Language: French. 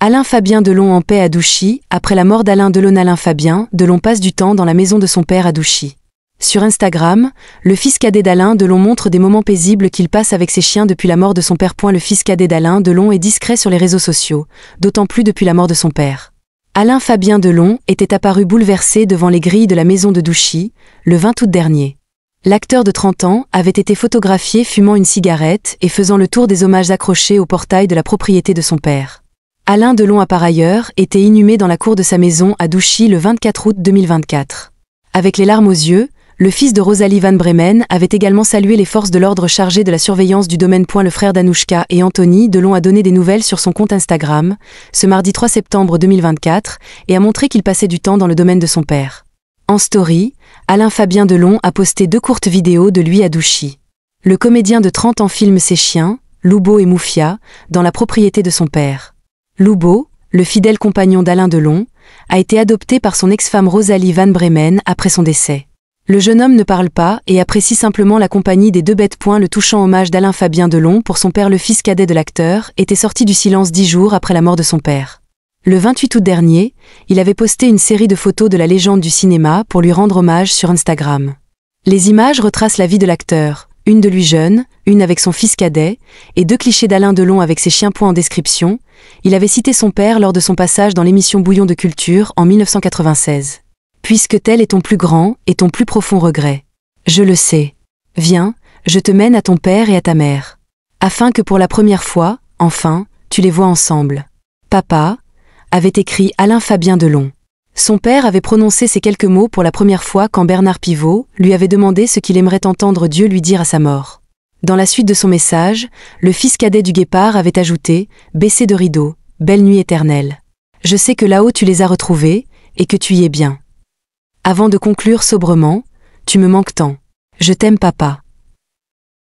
Alain Fabien Delon en paix à Douchy. Après la mort d'Alain Delon, Alain Fabien Delon passe du temps dans la maison de son père à Douchy. Sur Instagram, le fils cadet d'Alain Delon montre des moments paisibles qu'il passe avec ses chiens depuis la mort de son père. Le fils cadet d'Alain Delon est discret sur les réseaux sociaux, d'autant plus depuis la mort de son père. Alain Fabien Delon était apparu bouleversé devant les grilles de la maison de Douchy, le 20 août dernier. L'acteur de 30 ans avait été photographié fumant une cigarette et faisant le tour des hommages accrochés au portail de la propriété de son père. Alain Delon a par ailleurs été inhumé dans la cour de sa maison à Douchy le 24 août 2024. Avec les larmes aux yeux, le fils de Rosalie Van Bremen avait également salué les forces de l'ordre chargées de la surveillance du domaine. Le frère d'Anouchka et Anthony Delon a donné des nouvelles sur son compte Instagram, ce mardi 3 septembre 2024, et a montré qu'il passait du temps dans le domaine de son père. En story, Alain Fabien Delon a posté 2 courtes vidéos de lui à Douchy. Le comédien de 30 ans filme ses chiens, Loubo et Moufia, dans la propriété de son père. Loubo, le fidèle compagnon d'Alain Delon, a été adopté par son ex-femme Rosalie Van Bremen après son décès. Le jeune homme ne parle pas et apprécie simplement la compagnie des 2 bêtes. Le touchant hommage d'Alain Fabien Delon pour son père, le fils cadet de l'acteur, était sorti du silence 10 jours après la mort de son père. Le 28 août dernier, il avait posté une série de photos de la légende du cinéma pour lui rendre hommage sur Instagram. Les images retracent la vie de l'acteur, une de lui jeune, une avec son fils cadet, et 2 clichés d'Alain Delon avec ses chiens. En description, il avait cité son père lors de son passage dans l'émission Bouillon de culture en 1996. Puisque tel est ton plus grand et ton plus profond regret. Je le sais. Viens, je te mène à ton père et à ta mère. Afin que pour la première fois, enfin, tu les vois ensemble. Papa, avait écrit Alain Fabien Delon. Son père avait prononcé ces quelques mots pour la première fois quand Bernard Pivot lui avait demandé ce qu'il aimerait entendre Dieu lui dire à sa mort. Dans la suite de son message, le fils cadet du guépard avait ajouté « Baissez de rideau, belle nuit éternelle. Je sais que là-haut tu les as retrouvés, et que tu y es bien. » Avant de conclure sobrement, « Tu me manques tant. Je t'aime papa. »